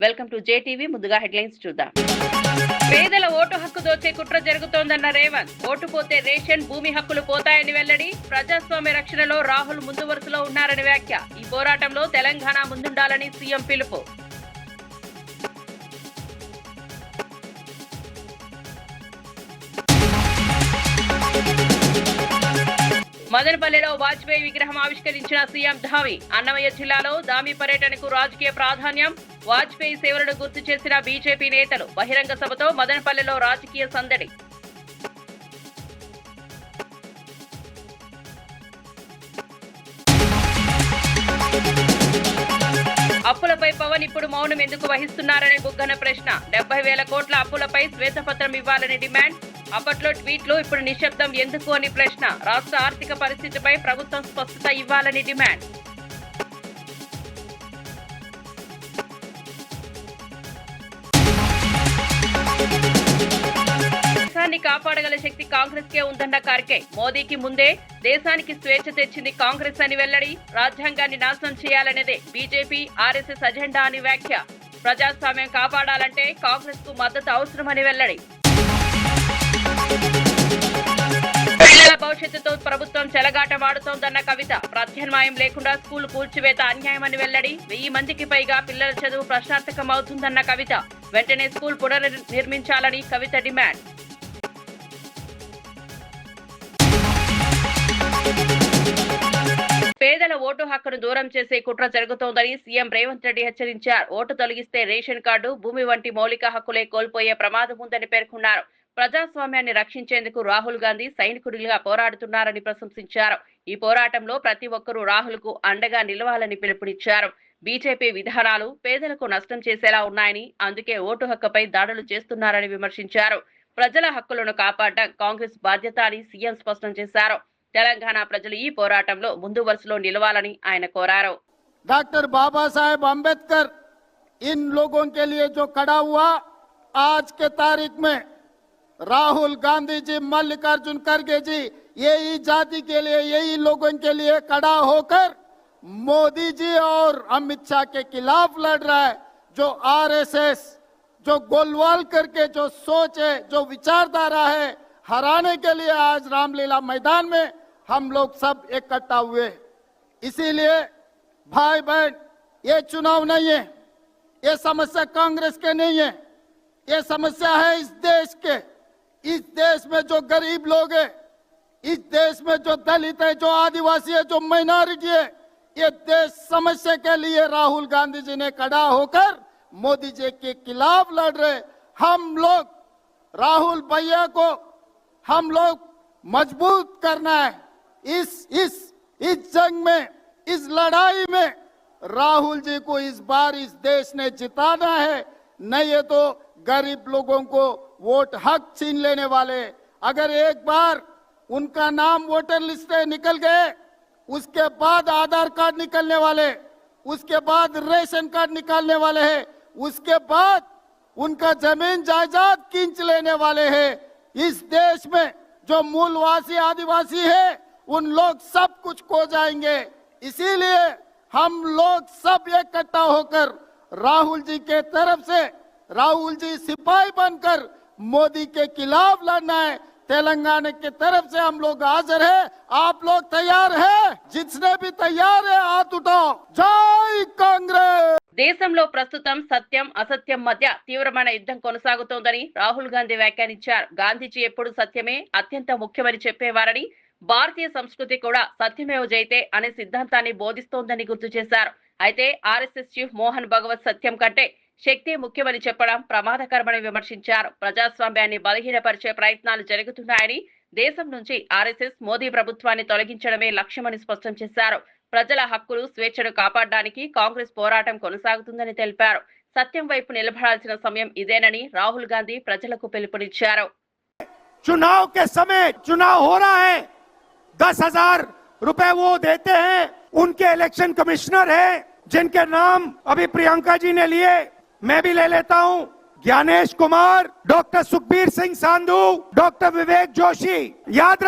Welcome to JTV. ముందుగా headlines చూద్దాం. పేదల ఓటు హక్కు దోచే కుట్ర జరుగుతోందన్న రేవంత్. ఓటు పోతే రేషన్, భూమి హక్కులు పోతాయని వెల్లడి. ప్రజాస్వామ్య రక్షణలో రాహుల్ ముందు వరుసలో ఉన్నారని వ్యాఖ్య. ఈ పోరాటంలో తెలంగాణ ముందుండాలని సీఎం పిలుపు. మదనపల్లిలో వాజ్పేయి విగ్రహం ఆవిష్కరించిన సీఎం ధామి. అన్నమయ్య జిల్లాలో దామి పర్యటనకు రాజకీయ ప్రాధాన్యం. వాజ్పేయి సేవలను గుర్తు చేసిన బీజేపీ నేతలు. బహిరంగ సభతో మదనపల్లిలో రాజకీయ సందడి. అప్పులపై పవన్ ఇప్పుడు మౌనం ఎందుకు వహిస్తున్నారని బుగ్గన ప్రశ్న. 70,000 కోట్ల అప్పులపై శ్వేతపత్రం ఇవ్వాలని డిమాండ్. అప్పట్లో ట్వీట్లు, ఇప్పుడు నిశ్శబ్దం ఎందుకు అని ప్రశ్న. రాష్ట్ర ఆర్థిక పరిస్థితిపై ప్రభుత్వం స్పష్టత ఇవ్వాలని డిమాండ్. దేశాన్ని కాపాడగల శక్తి కాంగ్రెస్ కే ఉందన్న ఖర్గే. మోదీకి ముందే దేశానికి స్వేచ్ఛ తెచ్చింది కాంగ్రెస్ అని వెల్లడి. రాజ్యాంగాన్ని నాశనం చేయాలనేదే బీజేపీ, ఆర్ఎస్ఎస్ అజెండా అని వ్యాఖ్య. ప్రజాస్వామ్యం కాపాడాలంటే కాంగ్రెస్ కు మద్దతు అవసరమని వెల్లడి. పిల్లల భవిష్యత్తుతో ప్రభుత్వం చెలగాటమాడుతోందన్న కవిత. ప్రత్యామ్నాయం లేకుండా స్కూల్ కూల్చివేత అన్యాయమని వెల్లడి. 1000 మందికి పైగా పిల్లల చదువు ప్రశ్నార్థకం అవుతుందన్న కవిత. వెంటనే స్కూల్ పునర్నిర్మించాలని కవిత డిమాండ్. పేదల ఓటు హక్కును దూరం చేసే కుట్ర జరుగుతోందని సీఎం రేవంత్ రెడ్డి హెచ్చరించారు. ఓటు తొలగిస్తే రేషన్ కార్డు, భూమి వంటి మౌలిక హక్కులే కోల్పోయే ప్రమాదం ఉందని పేర్కొన్నారు. ప్రజాస్వామ్యాన్ని రక్షించేందుకు రాహుల్ గాంధీ సైనికుడిగా పోరాడుతున్నారని ప్రశంసించారు. ఈ పోరాటంలో ప్రతి ఒక్కరూ రాహుల్ కు అండగా నిలవాలని పిలుపునిచ్చారు. బీజేపీ విధానాలు పేదలకు నష్టం చేసేలా ఉన్నాయని, అందుకే ఓటు హక్కుపై దాడులు చేస్తున్నారని విమర్శించారు. ప్రజల హక్కులను కాపాడడం కాంగ్రెస్ బాధ్యత అని సీఎం స్పష్టం చేశారు. తెలంగాణ ప్రజలు ఈ పోరాటంలో ముందు వరుసలో నిలవాలని ఆయన కోరారు. डॉक्टर बाबा साहेब अम्बेडकर इन लोगों के लिए जो खड़ा हुआ, आज के तारीख में राहुल गांधी जी, मल्लिकार्जुन खड़गे जी, यही जाति के लिए, यही लोगों के लिए खड़ा होकर मोदी जी और अमित शाह के खिलाफ लड़ रहा है. जो आरएसएस, जो गोलवाल करके जो सोच है, जो विचारधारा है, हराने के लिए आज रामलीला मैदान में हम लोग सब इकट्ठा हुए. इसीलिए भाई बहन, ये चुनाव नहीं है, ये समस्या कांग्रेस के नहीं है, ये समस्या है इस देश के. इस देश में जो गरीब लोग हैं, इस देश में जो दलित है, जो आदिवासी है, जो माइनॉरिटी है, ये देश समस्या के लिए राहुल गांधी जी ने खड़ा होकर मोदी जी के खिलाफ लड़ रहे. हम लोग राहुल भैया को हम लोग मजबूत करना है. इस जंग में, इस लड़ाई में राहुल जी को इस बार इस देश ने जिताना है. नहीं है तो गरीब लोगों को वोट हक छीन लेने वाले. अगर एक बार उनका नाम वोटर लिस्ट से निकल गए, उसके बाद आधार कार्ड निकलने वाले, उसके बाद रेशन कार्ड निकालने वाले हैं, उसके बाद उनका जमीन जायदाद खींच लेने वाले हैं. इस देश में जो मूलवासी आदिवासी है, उन लोग सब कुछ खो जाएंगे. इसीलिए हम लोग सब इकट्ठा होकर राहुल जी के तरफ से, राहुल जी सिपाही बनकर मोदी के खिलाफ लड़ना है. तेलंगाना की तरफ से हम लोग हाजिर है. आप लोग तैयार है? जिसने भी तैयार है हाथ उठाओ. जय कांग्रेस. దేశంలో ప్రస్తుతం సత్యం, అసత్యం మధ్య తీవ్రమైన యుద్ధం కొనసాగుతోందని రాహుల్ గాంధీ వ్యాఖ్యానించారు. గాంధీజీ ఎప్పుడు సత్యమే అత్యంత ముఖ్యమని చెప్పేవారని, భారతీయ సంస్కృతి కూడా సత్యమేవ జయతే అనే సిద్ధాంతాన్ని బోధిస్తోందని గుర్తు చేశారు. అయితే ఆర్ఎస్ఎస్ చీఫ్ మోహన్ భగవత్ సత్యం కంటే శక్తి ముఖ్యమని చెప్పడం ప్రమాదకరమని విమర్శించారు. ప్రజాస్వామ్యాన్ని బలహీనపరిచే ప్రయత్నాలు జరుగుతున్నాయని, దేశం నుంచి ఆర్ఎస్ఎస్, మోదీ ప్రభుత్వాన్ని తొలగించడమే లక్ష్యమని స్పష్టం చేశారు. ప్రజల హక్కులు, స్వేచ్ఛను కాపాడడానికి కాంగ్రెస్ పోరాటం కొనసాగుతుందని తెలిపారు. సత్యం వైపు నిలబడాల్సిన సమయం ఇదేనని రాహుల్ గాంధీ ప్రజలకు పిలుపునిచ్చారు. चुनाव के समय चुनाव हो रहा है, 10,000 रुपए वो देते हैं. उनके इलेक्शन कमिश्नर हैं, जिनके नाम अभी प्रियंका जी ने लिए, मैं भी ले लेता हूं. Gyanesh Kumar, doctor Sukhbir Singh Sandhu, doctor Vivek Joshi. याद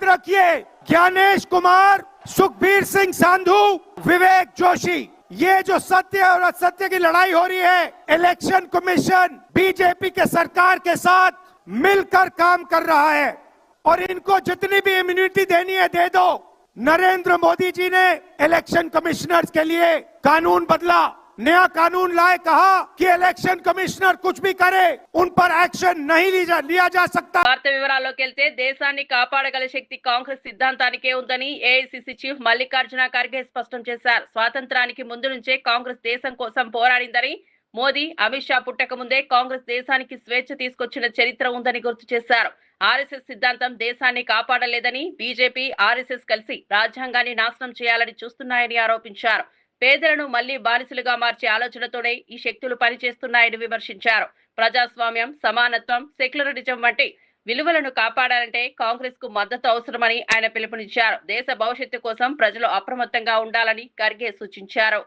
रखिए ज्ञानेश कुमार, सुखबीर सिंह सांधू, विवेक जोशी, ये जो सत्य और असत्य की लड़ाई हो रही है, इलेक्शन कमीशन बीजेपी के सरकार के साथ मिलकर काम कर रहा है और इनको जितनी भी इम्यूनिटी देनी है दे दो। नरेंद्र मोदी जी ने इलेक्शन कमिश्नर्स के लिए कानून बदला, नया कानून लाए, कहा कि इलेक्शन कमिश्नर कुछ भी करे उन पर एक्शन नहीं लिया जा सकता। వార్త వివరాల్లోకి వెళ్తే దేశాన్ని కాపాడగల శక్తి కాంగ్రెస్ సిద్ధాంతానికే ఉందని ఏఐసిసి చీఫ్ మల్లికార్జున ఖర్గే స్పష్టం చేశారు. స్వాతంత్రానికి ముందు నుంచే కాంగ్రెస్ దేశం కోసం పోరాడిందని, మోదీ అమిత్ షా పుట్టక ముందే కాంగ్రెస్ దేశానికి స్వేచ్ఛ తీసుకొచ్చిన చరిత్ర ఉందని గుర్తు చేశారు. ఆర్ఎస్ఎస్ సిద్ధాంతం దేశాన్ని కాపాడలేదని, బీజేపీ ఆర్ఎస్ఎస్ కలిసి రాజ్యాంగాన్ని నాశనం చేయాలని చూస్తున్నాయని ఆరోపించారు. పేదలను మళ్లీ బానిసలుగా మార్చే ఆలోచనతోనే ఈ శక్తులు పనిచేస్తున్నాయని విమర్శించారు. ప్రజాస్వామ్యం, సమానత్వం, సెక్యులరిజం వంటి విలువలను కాపాడాలంటే కాంగ్రెస్ కు మద్దతు అవసరమని ఆయన పిలుపునిచ్చారు. దేశ భవిష్యత్తు కోసం ప్రజలు అప్రమత్తంగా ఉండాలని ఖర్గే సూచించారు.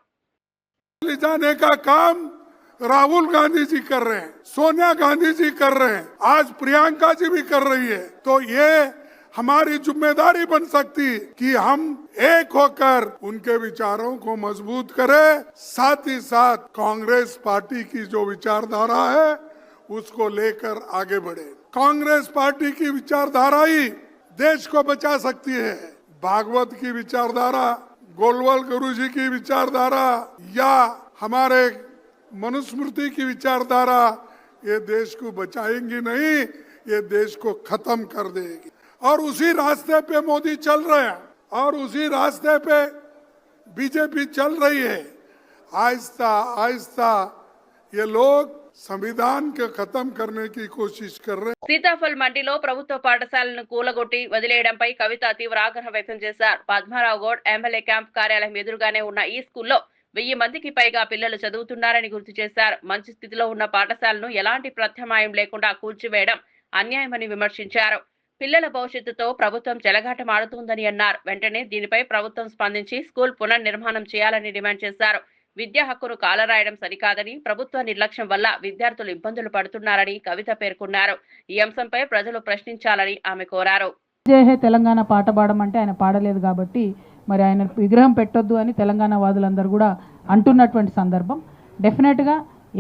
जाने का काम राहुल गांधी जी कर रहे हैं, सोनिया गांधी जी कर रहे हैं, आज प्रियंका जी भी कर रही है। तो ये हमारी जिम्मेदारी बन सकती कि हम एक होकर उनके विचारों को मजबूत करें, साथ ही साथ कांग्रेस पार्टी की जो विचारधारा है उसको लेकर आगे बढ़े। कांग्रेस पार्टी की विचारधारा ही देश को बचा सकती है। भागवत की विचारधारा, गोलवाल गुरु जी की विचारधारा या हमारे मनुस्मृति की विचारधारा ये देश को बचाएंगी नहीं, ये देश को खत्म कर देगी। और उसी रास्ते पे मोदी चल रहे हैं और उसी रास्ते पे बीजेपी चल रही है। आहिस्ता आहिस्ता ये लोग संविधान के खत्म करने की कोशिश कर रहे हैं। సీతాఫల్ మండిలో ప్రభుత్వ పాఠశాలను కూలగొట్టి వదిలేయడంపై కవిత తీవ్ర ఆగ్రహం వ్యక్తం చేశారు. పద్మారావు గౌడ్ ఎమ్మెల్యే క్యాంప్ కార్యాలయం ఎదురుగానే ఉన్న ఈ స్కూల్లో 1000 మందికి పైగా పిల్లలు చదువుతున్నారని గుర్తు చేశారు. మంచి స్థితిలో ఉన్న పాఠశాలను ఎలాంటి ప్రత్యామ్నాయం లేకుండా కూల్చివేయడం అన్యాయమని విమర్శించారు. పిల్లల భవిష్యత్తుతో ప్రభుత్వం చెలగాటమాడుతోందని అన్నారు. వెంటనే దీనిపై ప్రభుత్వం స్పందించి స్కూల్ పునర్నిర్మాణం చేయాలని డిమాండ్ చేశారు. విద్యా హక్కును కాలరాయడం సరికాదని, ప్రభుత్వ నిర్లక్ష్యం వల్ల విద్యార్థులు ఇబ్బందులు పడుతున్నారని కవిత పేర్కొన్నారు. ఈ అంశంపై ప్రజలు ప్రశ్నించాలని ఆమె కోరారు. జై హే తెలంగాణ పాట పాడమంటే ఆయన పాడలేదు కాబట్టి మరి ఆయన విగ్రహం పెట్టొద్దు అని తెలంగాణ వాదులందరూ కూడా అంటున్నటువంటి సందర్భం. డెఫినెట్గా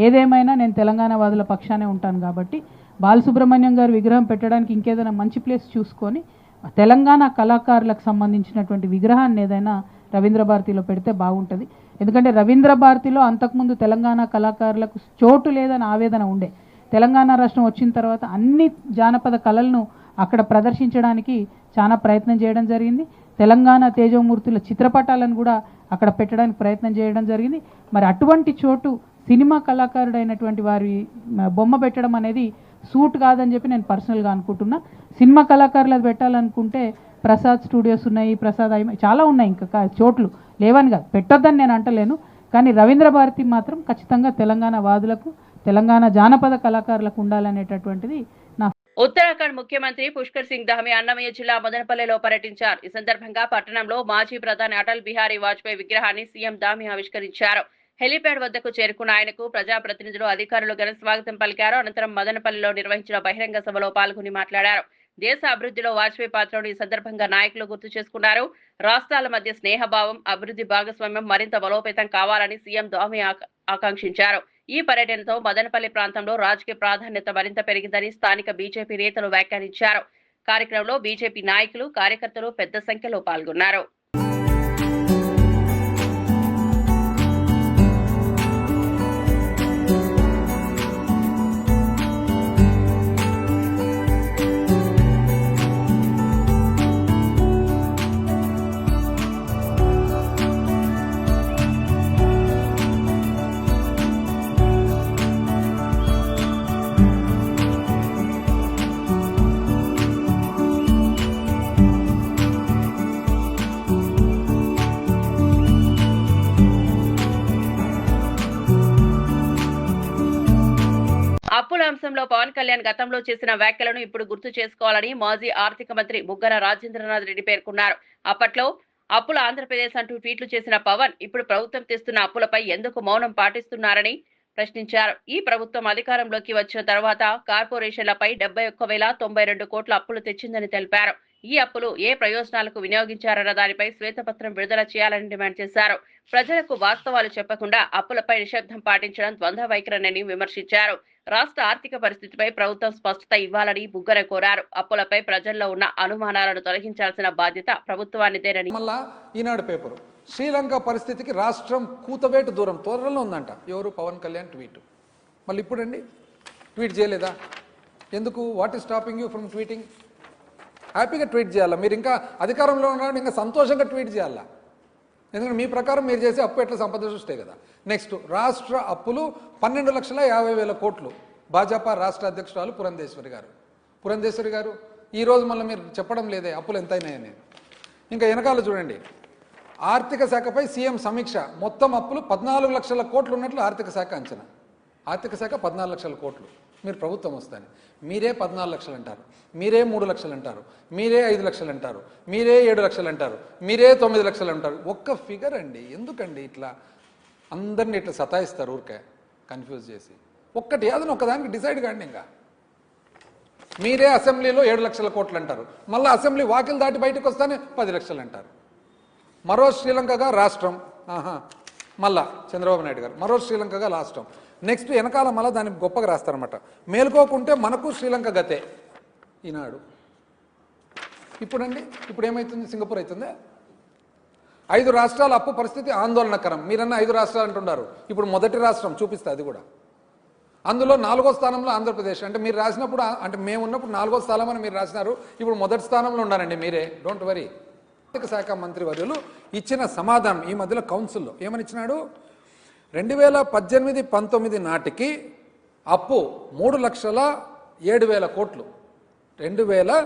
ఏదేమైనా నేను తెలంగాణ వాదుల పక్షానే ఉంటాను కాబట్టి బాలసుబ్రహ్మణ్యం గారు విగ్రహం పెట్టడానికి ఇంకేదైనా మంచి ప్లేస్ చూసుకొని తెలంగాణ కళాకారులకు సంబంధించినటువంటి విగ్రహాన్ని ఏదైనా రవీంద్ర భారతిలో పెడితే బాగుంటుంది. ఎందుకంటే రవీంద్ర భారతిలో అంతకుముందు తెలంగాణ కళాకారులకు చోటు లేదని ఆవేదన ఉండే. తెలంగాణ రాష్ట్రం వచ్చిన తర్వాత అన్ని జానపద కళలను అక్కడ ప్రదర్శించడానికి చాలా ప్రయత్నం చేయడం జరిగింది. తెలంగాణ తేజోమూర్తుల చిత్రపటాలను కూడా అక్కడ పెట్టడానికి ప్రయత్నం చేయడం జరిగింది. మరి అటువంటి చోటు సినిమా కళాకారుడైనటువంటి వారి బొమ్మ పెట్టడం అనేది సూట్ కాదని చెప్పి నేను పర్సనల్గా అనుకుంటున్నా. సినిమా కళాకారులకు పెట్టాలనుకుంటే ప్రసాద్ స్టూడియోస్ ఉన్నాయి, ప్రసాద్ చాలా ఉన్నాయి, ఇంకా చోట్లు లేవని కాదు, పెట్టొద్దని నేను అంటలేను. కానీ రవీంద్ర భారతి మాత్రం ఖచ్చితంగా తెలంగాణ వాదులకు, తెలంగాణ జానపద కళాకారులకు ఉండాలనేటటువంటిది నా. ఉత్తరాఖండ్ ముఖ్యమంత్రి పుష్కర్ సింగ్ ధామి అన్నమయ్య జిల్లా మదనపల్లెలో పర్యటించారు. ఈ సందర్భంగా పట్టణంలో మాజీ ప్రధాని అటల్ బిహారీ వాజ్పేయి విగ్రహాన్ని సీఎం ధామి ఆవిష్కరించారు. హెలీప్యాడ్ వద్దకు చేరుకున్న ఆయనకు ప్రజాప్రతినిధులు, అధికారులు ఘన స్వాగతం పలికారు. అనంతరం మదనపల్లిలో నిర్వహించిన బహిరంగ సభలో పాల్గొని మాట్లాడారు. దేశ అభివృద్ధిలో వాజ్పేయి పాత్రను ఈ సందర్భంగా నాయకులు గుర్తు చేసుకున్నారు. రాష్ట్రాల మధ్య స్నేహభావం, అభివృద్ధి భాగస్వామ్యం మరింత బలోపేతం కావాలని సీఎం ధామి ఆకాంక్షించారు. ఈ పర్యటనతో మదనపల్లి ప్రాంతంలో రాజకీయ ప్రాధాన్యత మరింత పెరిగిందని స్థానిక బీజేపీ నేతలు వ్యాఖ్యానించారు. కార్యక్రమంలో బీజేపీ నాయకులు, కార్యకర్తలు పెద్ద సంఖ్యలో పాల్గొన్నారు. అప్పుల అంశంలో పవన్ కళ్యాణ్ గతంలో చేసిన వ్యాఖ్యలను ఇప్పుడు గుర్తు చేసుకోవాలని మాజీ ఆర్థిక మంత్రి బుగ్గన రాజేంద్రనాథ్ రెడ్డి పేర్కొన్నారు. అప్పట్లో అప్పుల ఆంధ్రప్రదేశ్ అంటూ ట్వీట్లు చేసిన పవన్ ఇప్పుడు ప్రభుత్వం తెస్తున్న అప్పులపై ఎందుకు మౌనం పాటిస్తున్నారని ప్రశ్నించారు. ఈ ప్రభుత్వం అధికారంలోకి వచ్చిన తర్వాత కార్పొరేషన్లపై 71,092 కోట్ల అప్పులు తెచ్చిందని తెలిపారు. ఈ అప్పులు ఏ ప్రయోజనాలకు వినియోగించారన్న దానిపై శ్వేతపత్రం విడుదల చేయాలని డిమాండ్ చేశారు. ప్రజలకు వాస్తవాలు చెప్పకుండా అప్పులపై నిశ్శబ్దం పాటించడం ద్వంద్వ వైఖరిని విమర్శించారు. రాష్ట్ర ఆర్థిక పరిస్థితిపై ప్రభుత్వం స్పష్టత ఇవ్వాలని బుగ్గన కోరారు. అప్పులపై ప్రజల్లో ఉన్న అనుమానాలను తొలగించాల్సిన బాధ్యత ప్రభుత్వానిదేనని. మళ్ళా ఈనాడు పేపరు శ్రీలంక పరిస్థితికి రాష్ట్రం కూతవేటు దూరం త్వరలో ఉందంట. ఎవరు? పవన్ కళ్యాణ్ ట్వీట్. మళ్ళీ ఇప్పుడండి ట్వీట్ చేయలేదా? ఎందుకు? What is stopping you from tweeting? హ్యాపీగా ట్వీట్ చేయాలా? మీరు ఇంకా అధికారంలో ఉన్నారని ఇంకా సంతోషంగా ట్వీట్ చేయాలా? ఎందుకంటే మీ ప్రకారం మీరు చేసే అప్పు ఎట్లా సంపద సృష్టి కదా. నెక్స్ట్, రాష్ట్ర అప్పులు 12,50,000 కోట్లు. భాజపా రాష్ట్ర అధ్యక్షురాలు పురంధేశ్వరి గారు ఈరోజు మళ్ళీ మీరు చెప్పడం లేదే అప్పులు ఎంతైనాయని. ఇంకా వెనకాల చూడండి, ఆర్థిక శాఖపై సీఎం సమీక్ష. మొత్తం అప్పులు 14 లక్షల కోట్లు ఉన్నట్లు ఆర్థిక శాఖ అంచనా. ఆర్థిక శాఖ 14 లక్షల కోట్లు. మీరు ప్రభుత్వం వస్తాను మీరే 14 లక్షలు అంటారు, మీరే 3 లక్షలు అంటారు, మీరే 5 లక్షలు అంటారు, మీరే 7 లక్షలు అంటారు, మీరే 9 లక్షలు అంటారు. ఒక్క ఫిగర్ అండి. ఎందుకండి ఇట్లా అందరినీ ఇట్లా సతాయిస్తారు ఊరికే కన్ఫ్యూజ్ చేసి? ఒక్కటి ఏదైనా ఒక్కదానికి డిసైడ్ కాండి. ఇంకా మీరే అసెంబ్లీలో 7 లక్షల కోట్లు అంటారు, మళ్ళీ అసెంబ్లీ వాకిలు దాటి బయటకు వస్తానే 10 లక్షలు అంటారు. మరో శ్రీలంకగా రాష్ట్రం. మళ్ళా చంద్రబాబు నాయుడు గారు మరో శ్రీలంకగా రాష్ట్రం. నెక్స్ట్ వెనకాల మళ్ళీ దాన్ని గొప్పగా రాస్తారనమాట. మేలుకోకుంటే మనకు శ్రీలంక గతే ఈనాడు. ఇప్పుడండి ఇప్పుడు ఏమవుతుంది? సింగపూర్ అవుతుందే. 5 రాష్ట్రాల అప్పు పరిస్థితి ఆందోళనకరం. మీరన్నా 5 రాష్ట్రాలు అంటున్నారు. ఇప్పుడు మొదటి రాష్ట్రం చూపిస్తే అది కూడా. అందులో 4వ స్థానంలో ఆంధ్రప్రదేశ్. అంటే మీరు రాసినప్పుడు, అంటే మేము ఉన్నప్పుడు 4వ స్థానం అని మీరు రాసినారు. ఇప్పుడు మొదటి స్థానంలో ఉన్నారండి మీరే. Don't worry. ఆర్థిక శాఖ మంత్రి వర్యులు ఇచ్చిన సమాధానం ఈ మధ్యలో కౌన్సిల్లో ఏమని ఇచ్చినాడు? 2018-19 నాటికి అప్పు 3,07,000 కోట్లు. 2000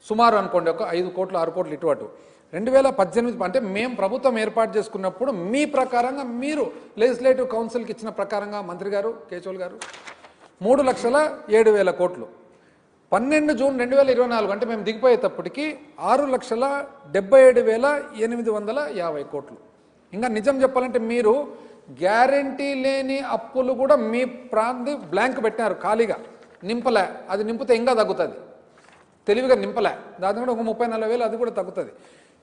సుమారు అనుకోండి, ఒక 5 కోట్లు 6 కోట్లు ఇటు అటు. 2018 అంటే మేము ప్రభుత్వం ఏర్పాటు చేసుకున్నప్పుడు మీ ప్రకారంగా, మీరు లెజిస్లేటివ్ కౌన్సిల్కి ఇచ్చిన ప్రకారంగా మంత్రి గారు కేశవులు గారు 3,07,000 కోట్లు. 12 జూన్ 2024 అంటే మేము దిగిపోయేటప్పటికి 6,77,850 కోట్లు. ఇంకా నిజం చెప్పాలంటే మీరు గ్యారంటీ లేని అప్పులు కూడా మీ బ్లాంక్ పెట్టినారు, ఖాళీగా నింపలే. అది నింపితే ఇంకా తగ్గుతుంది, తెలివిగా నింపలే. దాని కూడా ఒక 30,40,000 అది కూడా తగ్గుతుంది.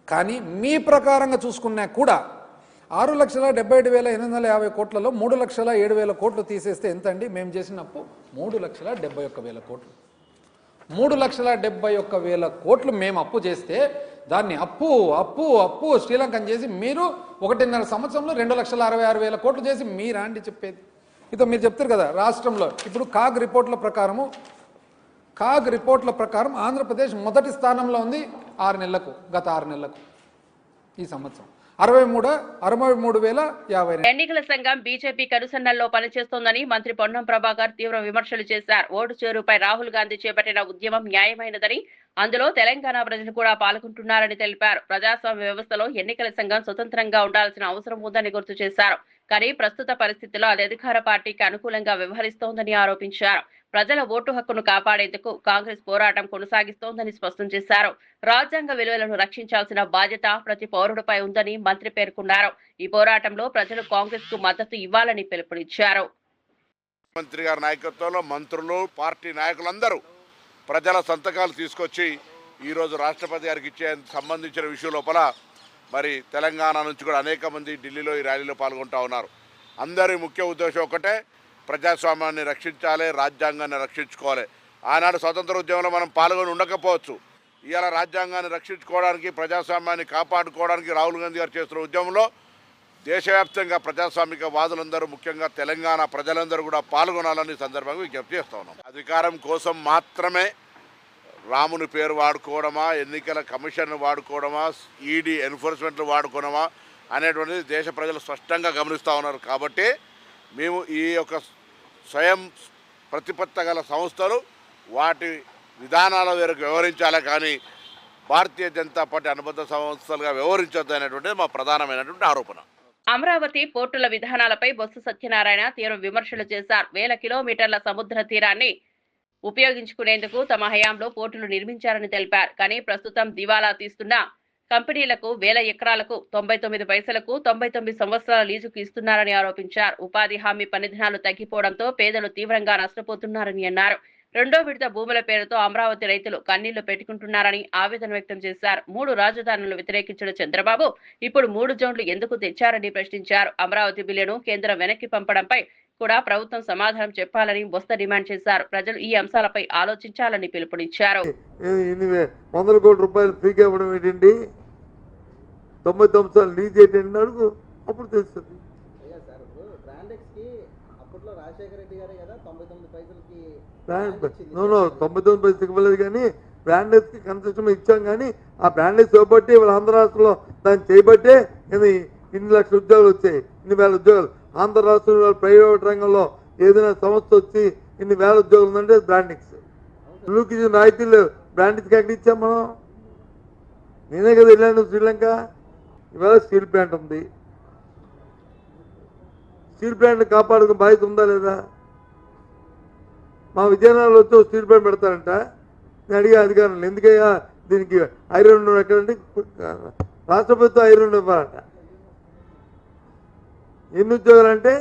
కానీ మీ ప్రకారంగా చూసుకున్నా కూడా 6,77,850 కోట్లలో 3,07,000 కోట్లు తీసేస్తే ఎంత అండి? మేము చేసిన అప్పు 3,71,000 కోట్లు. 3,71,000 కోట్లు మేము అప్పు చేస్తే దాన్ని అప్పు అప్పు అప్పు శ్రీలంకన్ చేసి మీరు 1.5 సంవత్సరంలో 2,66,000 కోట్లు చేసి మీరా అండి చెప్పేది? ఇదో మీరు చెప్తారు కదా రాష్ట్రంలో. ఇప్పుడు కాగ్ రిపోర్ట్ల ప్రకారం ఆంధ్రప్రదేశ్ మొదటి స్థానంలో ఉంది 6 నెలలకు, గత 6 నెలలకు. ఈ సంవత్సరం 63,050. ఎన్నికల సంఘం బీజేపీ కనుసన్నల్లో పనిచేస్తోందని మంత్రి పొన్నం ప్రభాకర్ తీవ్ర విమర్శలు చేశారు. ఓటు చేరుపై రాహుల్ గాంధీ చేపట్టిన ఉద్యమం న్యాయమైనదని, అందులో తెలంగాణ ప్రజలు కూడా పాల్గొంటున్నారని తెలిపారు. ప్రజాస్వామ్య వ్యవస్థలో ఎన్నికల సంఘం స్వతంత్రంగా ఉండాల్సిన అవసరం ఉందని గుర్తు చేశారు. కానీ ప్రస్తుత పరిస్థితుల్లో అది అధికార పార్టీకి అనుకూలంగా వ్యవహరిస్తోందని ఆరోపించారు. ప్రజల ఓటు హక్కును కాపాడేందుకు కాంగ్రెస్ పోరాటం కొనసాగిస్తోందని స్పష్టం చేశారు. రాజ్యాంగ విలువలను రక్షించాల్సిన బాధ్యత ప్రతి పౌరుడిపై ఉందని మంత్రి పేర్కొన్నారు. ఈ పోరాటంలో ప్రజలు కాంగ్రెస్ కు మద్దతు ఇవ్వాలని పిలుపునిచ్చారు. మంత్రి గారి నాయకత్వంలో మంత్రులు, పార్టీ నాయకులందరూ ప్రజల సంతకాలు తీసుకొచ్చి ఈరోజు రాష్ట్రపతి గారికి ఇచ్చే సంబంధించిన విషయం లోపల మరి తెలంగాణ నుంచి కూడా అనేక మంది ఢిల్లీలో ఈ ర్యాలీలో పాల్గొంటూ ఉన్నారు. అందరి ముఖ్య ఉద్దేశం ఒకటే, ప్రజాస్వామ్యాన్ని రక్షించాలి, రాజ్యాంగాన్ని రక్షించుకోవాలి. ఆనాడు స్వతంత్ర ఉద్యమంలో మనం పాల్గొని ఉండకపోవచ్చు. ఇవాళ రాజ్యాంగాన్ని రక్షించుకోవడానికి, ప్రజాస్వామ్యాన్ని కాపాడుకోవడానికి రాహుల్ గాంధీ గారు చేస్తున్న ఉద్యమంలో దేశవ్యాప్తంగా ప్రజాస్వామిక వాదులందరూ, ముఖ్యంగా తెలంగాణ ప్రజలందరూ కూడా పాల్గొనాలని సందర్భంగా విజ్ఞప్తి చేస్తూ ఉన్నాం. అధికారం కోసం మాత్రమే రాముని పేరు వాడుకోవడమా, ఎన్నికల కమిషన్ వాడుకోవడమా, ఈడీ ఎన్ఫోర్స్మెంట్లు వాడుకోవడమా అనేటువంటిది దేశ ప్రజలు స్పష్టంగా గమనిస్తూ ఉన్నారు. కాబట్టి మేము ఈ యొక్క స్వయం ప్రతిపత్తి గల సంస్థలు వాటి విధానాల వరకు వ్యవహరించాలి, కానీ భారతీయ జనతా పార్టీ అనుబంధ సంస్థలుగా వ్యవహరించొద్దు అనేటువంటిది మా ప్రధానమైనటువంటి ఆరోపణ. అమరావతి పోర్టుల విధానాలపై బొత్స సత్యనారాయణ తీవ్ర విమర్శలు చేశారు. 1000 కిలోమీటర్ల సముద్ర తీరాన్ని ఉపయోగించుకునేందుకు తమ హయాంలో పోర్టులు నిర్మించారని తెలిపారు. కానీ ప్రస్తుతం దివాలా తీస్తున్న కంపెనీలకు 1000 ఎకరాలకు 99 పైసలకు 99 సంవత్సరాల లీజుకు ఇస్తున్నారని ఆరోపించారు. ఉపాధి హామీ పని దినాలు తగ్గిపోవడంతో పేదలు తీవ్రంగా నష్టపోతున్నారని అన్నారు. రెండో విడత భూముల పేరుతో అమరావతి రైతులు కన్నీళ్లు పెట్టుకుంటున్నారని ఆవేదన వ్యక్తం చేశారు. 3 రాజధానులను వ్యతిరేకించిన చంద్రబాబు ఇప్పుడు 3 జోన్లు ఎందుకు తెచ్చారని ప్రశ్నించారు. అమరావతి బిల్లును కేంద్రం వెనక్కి పంపడంపై కూడా ప్రభుత్వం సమాధానం చెప్పాలని బొత్స డిమాండ్ చేశారు. ప్రజలు ఈ అంశాలపై ఆలోచించాలని పిలుపునిచ్చారు. 100 కోట్ల రూపాయలు ఫ్రీగా ఇవ్వడం ఏంటండి, 99 సార్లు లీజ్ ఏంటండి అడుగు, అప్పుడు తెలుస్తుంది. 99 పైసలు ఇవ్వలేదు కానీ బ్రాండెక్స్ కి కన్సెషన్ ఇచ్చాం. కానీ ఆ బ్రాండెక్స్ ఇవ్వబట్టి వాళ్ళ ఆంధ్ర రాష్ట్రంలో దాన్ని చేయబట్టే ఇన్ని లక్షల ఉద్యోగాలు వచ్చాయి, ఇన్ని వేల ఉద్యోగాలు. ఆంధ్ర రాష్ట్రంలో ప్రైవేట్ రంగంలో ఏదైనా సంస్థ వచ్చి ఇన్ని వేల ఉద్యోగాలు ఉందంటే బ్రాండెక్స్. నువ్వుకి ఇచ్చిన రాయితీలు బ్రాండెక్స్కి ఎక్కడ ఇచ్చాం మనం? నేనే కదా వెళ్ళాను శ్రీలంక. ఇవాళ స్టీల్ ప్లాంట్ ఉంది, స్టీల్ ప్లాంట్ కాపాడుకునే బాధ్యత ఉందా లేదా? మా విజయనగరంలో వచ్చి స్టీల్ ప్లాంట్ పెడతారంట. నేను అడిగా అధికారులు, ఎందుకయ్యా దీనికి ఐరన్ ఎక్కడంటే రాష్ట్ర ప్రభుత్వం ఐరన్ ఇవ్వాలంట. ఎన్ని ఉద్యోగాలు అంటే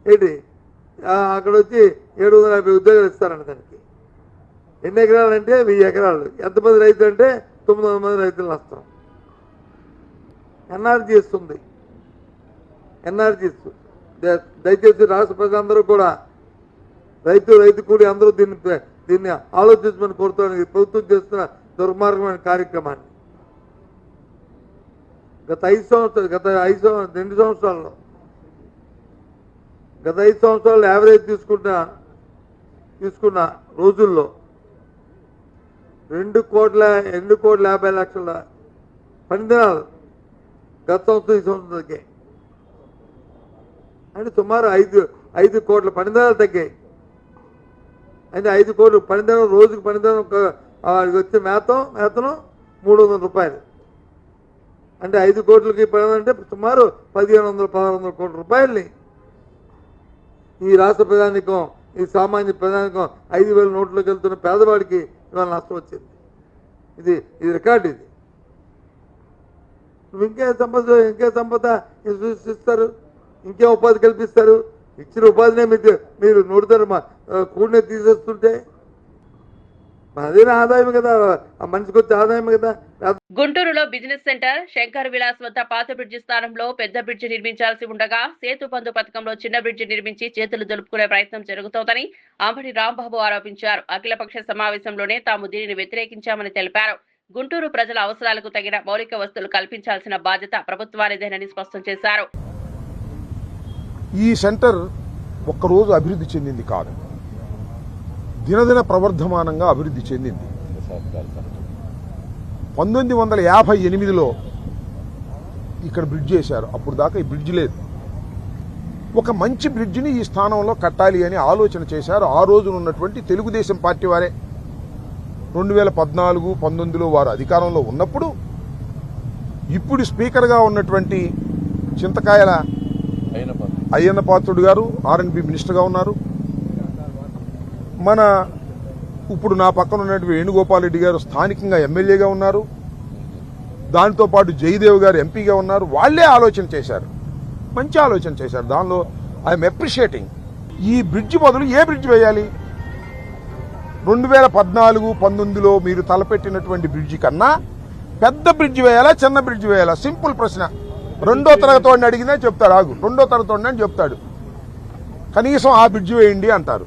ఏంటి, అక్కడ వచ్చి 750 ఉద్యోగాలు ఇస్తారంట. దానికి ఎన్ని ఎకరాలు అంటే 1000 ఎకరాలు. ఎంతమంది రైతులు అంటే 900 మంది రైతులు నష్టం. ఎన్ఆర్జీ ఇస్తుంది. ఎన్ఆర్జీ ఇస్తుంది. దయచేసి రాష్ట్ర ప్రజలందరూ కూడా రైతు కూడి అందరూ దీన్ని ఆలోచించమని కోరుతాను. ప్రభుత్వం చేస్తున్న దుర్మార్గమైన కార్యక్రమాన్ని గత 2 సంవత్సరాల్లో యావరేజ్ తీసుకున్న రోజుల్లో 2,50,00,000 పనిదినాలు గత సంవత్సరం ఈ సంవత్సరం తగ్గాయి. అంటే సుమారు 5 కోట్ల పనిదినాలు తగ్గాయి. అంటే 5 కోట్లు పనిదినం, రోజుకు పనిదినం వచ్చే వేతనం 300 రూపాయలు. అంటే 5 కోట్లకి పని అంటే సుమారు 1500-1600 కోట్ల రూపాయలని ఈ రాష్ట్ర ప్రజానికం, ఈ సామాన్య ప్రజానికం 5,000 నోట్లోకి వెళ్తున్న పేదవాడికి ఇవాళ నష్టం వచ్చింది. ఇది రికార్డు. ఇది నువ్వు ఇంకే సంపద సృష్టిస్తారు, ఇంకే ఉపాధి కల్పిస్తారు. ఇచ్చిన ఉపాధినే మీరు నోడుతారు కూడినే తీసేస్తుంటే అదే ఆదాయం కదా, ఆ మనిషికి వచ్చే ఆదాయం కదా. గుంటూరులో బిజినెస్ సెంటర్ శంకర్ విలాస్ వద్ద పాత బ్రిడ్జి స్థానంలో పెద్ద బ్రిడ్జి నిర్మించాల్సి ఉండగా సేతు బంధు పథకంలో చిన్న బ్రిడ్జి నిర్మించి చేతులు దులుపుకునే ప్రయత్నం జరుగుతోందని అంబటి రాంబాబు ఆరోపించారు. అఖిలపక్ష సమావేశంలోనే తాము దీనిని వ్యతిరేకించామని తెలిపారు. గుంటూరు ప్రజల అవసరాలకు తగిన మౌలిక వస్తువులు కల్పించాల్సిన బాధ్యత ప్రభుత్వానిదేనని స్పష్టం చేశారు. ఈ సెంటర్ ఒక్కరోజు అభివృద్ధి చెందింది కాదు, దినదిన ప్రవర్ధమానంగా అభివృద్ధి చెందింది. 1958లో ఇక్కడ బ్రిడ్జ్ చేశారు. అప్పుడు దాకా ఈ బ్రిడ్జ్ లేదు. ఒక మంచి బ్రిడ్జిని ఈ స్థానంలో కట్టాలి అని ఆలోచన చేశారు. ఆ రోజున ఉన్నటువంటి తెలుగుదేశం పార్టీ వారే. 2014-19లో వారు అధికారంలో ఉన్నప్పుడు ఇప్పుడు స్పీకర్గా ఉన్నటువంటి చింతకాయల అయ్యన్న పాత్రుడు గారు R&B మినిస్టర్గా ఉన్నారు. ఇప్పుడు నా పక్కన ఉన్నటువంటి వేణుగోపాల్ రెడ్డి గారు స్థానికంగా ఎమ్మెల్యేగా ఉన్నారు. దాంతో పాటు జయదేవ్ గారు ఎంపీగా ఉన్నారు. వాళ్లే ఆలోచన చేశారు, మంచి ఆలోచన చేశారు. దానిలో ఐఎమ్ అప్రిషియేటింగ్. ఈ బ్రిడ్జి బదులు ఏ బ్రిడ్జ్ వేయాలి? 2014-19లో మీరు తలపెట్టినటువంటి బ్రిడ్జి కన్నా పెద్ద బ్రిడ్జి వేయాలా, చిన్న బ్రిడ్జి వేయాలా? సింపుల్ ప్రశ్న. 2వ తరగతి వాడిని అడిగినా చెప్తాడు, ఆగు 2వ తరగతి వాడిని అని చెప్తాడు. కనీసం ఆ బ్రిడ్జి వేయండి అంటారు.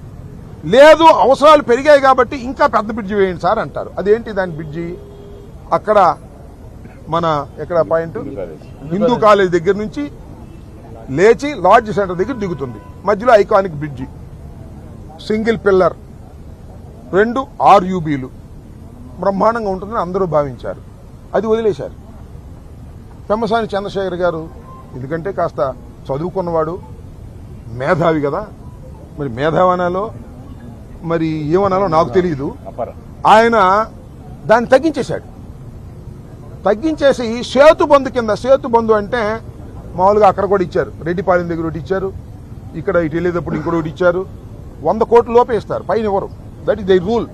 లేదు అవసరాలు పెరిగాయి కాబట్టి ఇంకా పెద్ద బ్రిడ్జి వేయండి సార్ అంటారు. అదేంటి దాని బ్రిడ్జి? అక్కడ ఎక్కడ పాయింట్ హిందూ కాలేజ్ దగ్గర నుంచి లేచి లాడ్జ్ సెంటర్ దగ్గర దిగుతుంది. మధ్యలో ఐకానిక్ బ్రిడ్జి, సింగిల్ పిల్లర్, 2 RUBలు, బ్రహ్మాండంగా ఉంటుందని అందరూ భావించారు. అది వదిలేశారు. పెమ్మసాని చంద్రశేఖర్ గారు ఎందుకంటే కాస్త చదువుకున్నవాడు, మేధావి కదా, మరి మేధావనాలో మరి ఏమనాలో నాకు తెలియదు. ఆయన దాన్ని తగ్గించేసి సేతు బంధు కింద, సేతు బంధు అంటే మామూలుగా అక్కడ కూడా ఇచ్చారు, రెడ్డిపాలెం దగ్గర ఒకటి ఇచ్చారు, ఇక్కడ ఇటు వెళ్ళేటప్పుడు ఇంకోటి ఇచ్చారు. 100 కోట్ల లోపే ఇస్తారు, పైన ఎవరు, దట్ ఈస్ ది రూల్.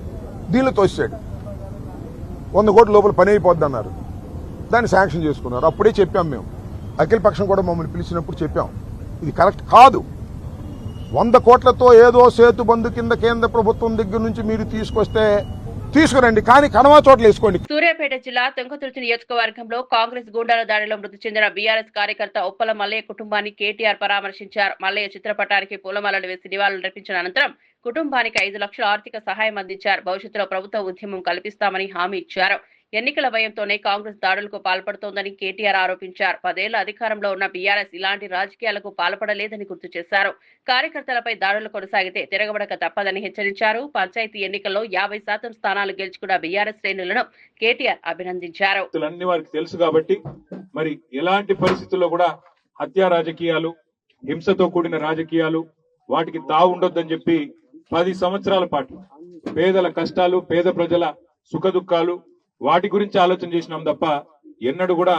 దీనిలో తోసాడు 100 కోట్ల లోపల పని అయిపోద్ది అన్నారు. దాన్ని శాంక్షన్ చేసుకున్నారు. అప్పుడే చెప్పాం మేము, అఖిల పక్షం కూడా మమ్మల్ని పిలిచినప్పుడు చెప్పాం ఇది కరెక్ట్ కాదు. 100 కోట్లతో ఏదో సేతు బంధు కింద కేంద్ర ప్రభుత్వం దగ్గర నుంచి మీరు తీసుకొస్తే తీసుకురండి, కానీ కనవా చోట్ల వేసుకోండి. సూర్యాపేట జిల్లా తుంగతుర్తి నియోజకవర్గంలో కాంగ్రెస్ గూండాల దాడిలో మృతి చెందిన బీఆర్ఎస్ కార్యకర్త ఉప్పల మల్లయ్య కుటుంబాన్ని కేటీఆర్ పరామర్శించారు. మల్లయ్య చిత్రపటానికి పూలమాలలు వేసి నివాళులు అర్పించిన అనంతరం కుటుంబానికి 5 లక్షల ఆర్థిక సహాయం అందించారు. భవిష్యత్తులో ప్రభుత్వ ఉద్యమం కల్పిస్తామని హామీ ఇచ్చారు. ఎన్నికల భయంతోనే కాంగ్రెస్ దాడులకు పాల్పడుతోందని కేటీఆర్ ఆరోపించారు. 10 ఏళ్ల అధికారంలో ఉన్న బీఆర్ఎస్ ఇలాంటి రాజకీయాలకు పాల్పడలేదని గుర్తు చేశారు. కార్యకర్తలపై దాడులు కొనసాగితే తిరగబడక తప్పదని హెచ్చరించారు. పంచాయతీ ఎన్నికల్లో 50% స్థానాలు గెలుచుకున్న బీఆర్ఎస్ శ్రేణులను కేటీఆర్ అభినందించారు. వారికి తెలుసు కాబట్టి మరి ఎలాంటి పరిస్థితుల్లో కూడా హత్యా రాజకీయాలు, హింసతో కూడిన రాజకీయాలు వాటికి తావుండొద్దని చెప్పి 10 సంవత్సరాల పాటు పేదల కష్టాలు, పేద ప్రజల సుఖదుఖాలు వాటి గురించి ఆలోచన చేసినాం తప్ప ఎన్నడూ కూడా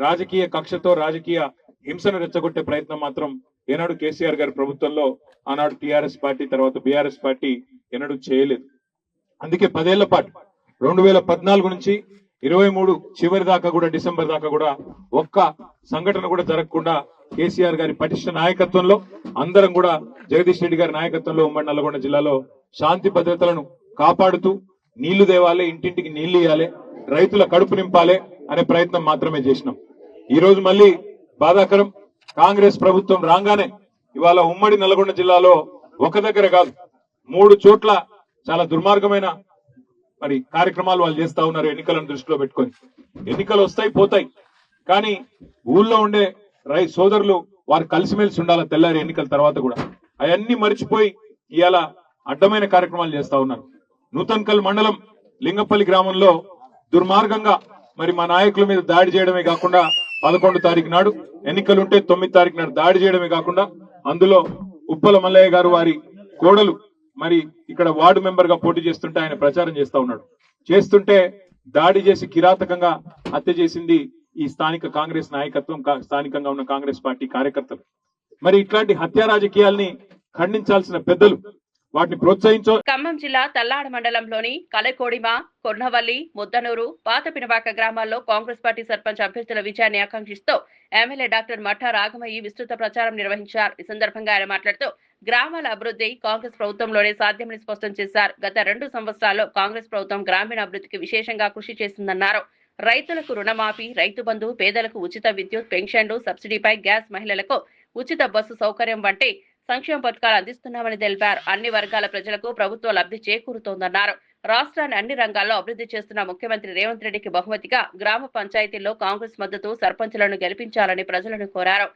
రాజకీయ కక్షతో రాజకీయ హింసను రెచ్చగొట్టే ప్రయత్నం మాత్రం ఏనాడు కేసీఆర్ గారి ప్రభుత్వంలో ఆనాడు టీఆర్ఎస్ పార్టీ తర్వాత బీఆర్ఎస్ పార్టీ ఎన్నడూ చేయలేదు. అందుకే 10 ఏళ్ల పాటు 2014 నుంచి 23 చివరి దాకా కూడా డిసెంబర్ దాకా కూడా ఒక్క సంఘటన కూడా జరగకుండా కేసీఆర్ గారి పటిష్ట నాయకత్వంలో అందరం కూడా జగదీష్ రెడ్డి గారి నాయకత్వంలో ఉమ్మడి నల్గొండ జిల్లాలో శాంతి భద్రతలను కాపాడుతూ నీళ్లు దేవాలి, ఇంటింటికి నీళ్లు ఇవ్వాలి, రైతుల కడుపు నింపాలి అనే ప్రయత్నం మాత్రమే చేసినాం. ఈ రోజు మళ్ళీ బాధాకరం, కాంగ్రెస్ ప్రభుత్వం రాగానే ఇవాళ ఉమ్మడి నల్గొండ జిల్లాలో ఒక దగ్గర కాదు 3 చోట్ల చాలా దుర్మార్గమైన మరి కార్యక్రమాలు వాళ్ళు చేస్తా ఉన్నారు. ఎన్నికలను దృష్టిలో పెట్టుకొని ఎన్నికలు వస్తాయి పోతాయి, కానీ ఊళ్ళో ఉండే సోదరులు వారు కలిసిమెలిసి ఉండాలి తెల్లారి ఎన్నికల తర్వాత కూడా. అవన్నీ మర్చిపోయి ఇవాళ అడ్డమైన కార్యక్రమాలు చేస్తా ఉన్నారు. నూతన్కల్ మండలం లింగపల్లి గ్రామంలో దుర్మార్గంగా మరి మా నాయకుల మీద దాడి చేయడమే కాకుండా 11 తారీఖు నాడు ఎన్నికలుంటే 9 తారీఖు నాడు దాడి చేయడమే కాకుండా అందులో ఉప్పల మల్లయ్య గారు వారి కోడలు మరి ఇక్కడ వార్డు మెంబర్ గా పోటీ చేస్తుంటే ఆయన ప్రచారం చేస్తా ఉన్నాడు. చేస్తుంటే దాడి చేసి కిరాతకంగా హత్య చేసింది ఈ స్థానిక కాంగ్రెస్ నాయకత్వం, స్థానికంగా ఉన్న కాంగ్రెస్ పార్టీ కార్యకర్తలు. మరి ఇట్లాంటి హత్యా రాజకీయాల్ని ఖండించాల్సిన పెద్దలు వాటిని ప్రోత్సహించో. ఖమ్మం జిల్లా తల్లాడ మండలంలోని కలకోడిమ, కొర్నవల్లి, ముద్దనూరు, పాత పినవాక గ్రామాల్లో కాంగ్రెస్ పార్టీ సర్పంచ్ అభ్యర్థుల విజయాన్ని ఆకాంక్షిస్తూ ఎమ్మెల్యే డాక్టర్ మఠా రాఘమయ్య విస్తృత ప్రచారం నిర్వహించారు. ఈ సందర్భంగా ఆయన మాట్లాడుతూ గ్రామాల అభివృద్ధి కాంగ్రెస్ ప్రభుత్వంలోనే సాధ్యమని స్పష్టం చేశారు. గత 2 సంవత్సరాల్లో కాంగ్రెస్ ప్రభుత్వం గ్రామీణ అభివృద్ధికి విశేషంగా కృషి చేసిందన్నారు. రైతులకు రుణమాఫీ, రైతు బంధు, పేదలకు ఉచిత విద్యుత్, పెన్షన్లు, సబ్సిడీపై గ్యాస్, మహిళలకు ఉచిత బస్సు సౌకర్యం వంటి సంక్షేమ పథకాలు అందిస్తున్నామని తెలిపారు. అన్ని వర్గాల ప్రజలకు ప్రభుత్వ లబ్ధి చేకూరుతోందన్నారు. రాష్ట్రాన్ని అన్ని రంగాల్లో అభివృద్ధి చేస్తున్న ముఖ్యమంత్రి రేవంత్ రెడ్డికి బహుమతిగా గ్రామ పంచాయతీల్లో కాంగ్రెస్ మద్దతు సర్పంచులను గెలిపించాలని ప్రజలను కోరారు.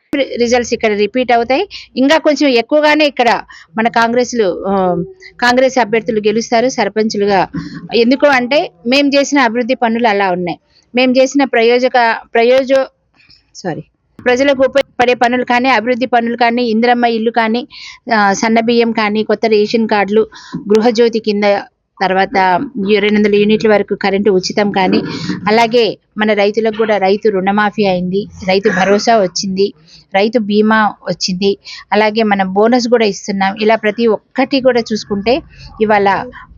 రిజల్ట్స్ ఇక్కడ రిపీట్ అవుతాయి. ఇంకా కొంచెం ఎక్కువగానే ఇక్కడ మన కాంగ్రెస్ అభ్యర్థులు గెలుస్తారు సర్పంచులుగా. ఎందుకు అంటే మేము చేసిన అభివృద్ధి పనులు అలా ఉన్నాయి. మేము చేసిన ప్రజలకు ఉపయోగపడే పనులు కానీ, అభివృద్ధి పనులు కానీ, ఇందిరమ్మ ఇల్లు కానీ, సన్న బియ్యం కానీ, కొత్త రేషన్ కార్డులు, గృహజ్యోతి కింద, తర్వాత 200 యూనిట్ల వరకు కరెంటు ఉచితం కానీ, అలాగే మన రైతులకు కూడా రైతు రుణమాఫీ అయింది, రైతు భరోసా వచ్చింది, రైతు బీమా వచ్చింది, అలాగే మనం బోనస్ కూడా ఇస్తున్నాం. ఇలా ప్రతి ఒక్కటి కూడా చూసుకుంటే ఇవాళ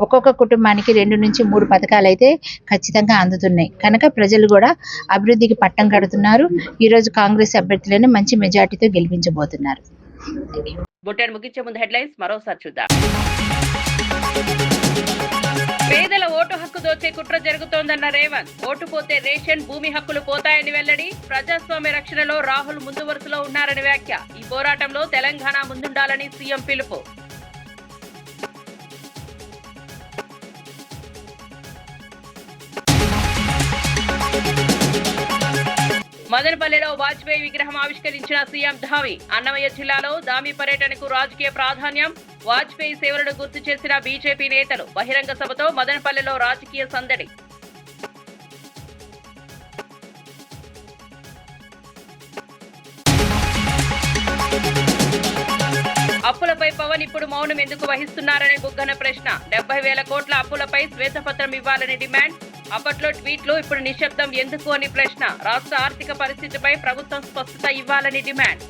ఒక్కొక్క కుటుంబానికి 2 నుంచి 3 పథకాలు అయితే ఖచ్చితంగా అందుతున్నాయి. కనుక ప్రజలు కూడా అభివృద్ధికి పట్టం కడుతున్నారు. ఈరోజు కాంగ్రెస్ అభ్యర్థులను మంచి మెజార్టీతో గెలిపించబోతున్నారు. బుట్టెన్ ముగించే ముందు హెడ్లైన్స్ మరోసారి చూద్దాం. పేదల ఓటు హక్కు దోచే కుట్ర జరుగుతోందన్న రేవంత్. ఓటు పోతే రేషన్, భూమి హక్కులు పోతాయని వెల్లడి. ప్రజాస్వామ్య రక్షణలో రాహుల్ ముందు వరుసలో ఉన్నారని వ్యాఖ్య. ఈ పోరాటంలో తెలంగాణ ముందుండాలని సీఎం పిలుపు. మదనపల్లెలో వాజ్పేయి విగ్రహం ఆవిష్కరించిన సీఎం ధామి. అన్నమయ్య జిల్లాలో దామి పర్యటనకు రాజకీయ ప్రాధాన్యం. వాజ్పేయి సేవలను గుర్తు చేసిన బీజేపీ నేతలు. బహిరంగ సభతో మదనపల్లెలో రాజకీయ సందడి. అప్పులపై పవన్ ఇప్పుడు మౌనం ఎందుకు వహిస్తున్నారని బుగ్గన ప్రశ్న. 70,000 కోట్ల అప్పులపై శ్వేతపత్రం ఇవ్వాలని డిమాండ్. అప్పట్లో ట్వీట్లు, ఇప్పుడు నిశ్శబ్దం ఎందుకు అని ప్రశ్న. రాష్ట్ర ఆర్థిక పరిస్థితిపై ప్రభుత్వం స్పష్టత ఇవ్వాలని డిమాండ్.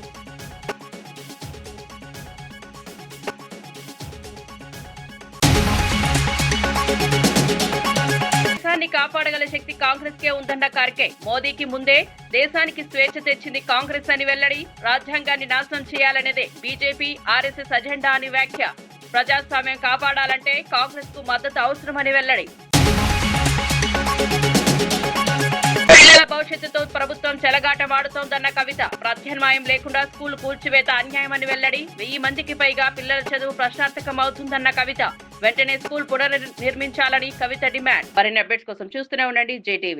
దేశాన్ని కాపాడగల శక్తి మెజారిటీ కాంగ్రెస్ కే ఉందన్న ఖార్గే మోదీకి ముందే దేశానికి స్వేచ్ఛ తెచ్చింది కాంగ్రెస్ అని వెల్లడి. రాజ్యాంగాన్ని నాశనం చేయాలనేదే బీజేపీ ఆర్ఎస్ఎస్ అజెండా అని వ్యాఖ్య. ప్రజాస్వామ్యం కాపాడాలంటే కాంగ్రెస్ కు మద్దతు అవసరమని వెల్లడి. పిల్లల భవిష్యత్తుతో ప్రభుత్వం చెలగాటమాడుతోందన్న కవిత. ప్రత్యామ్నాయం లేకుండా స్కూల్ కూల్చివేత అన్యాయమని వెల్లడి. 1000 మందికి పైగా పిల్లల చదువు ప్రశ్నార్థకం అవుతుందన్న కవిత. వెంటనే స్కూల్ పునర్నిర్మించాలని కవిత డిమాండ్. మరిన్ని అప్డేట్స్ కోసం చూస్తూనే ఉండండి జేటీవీ.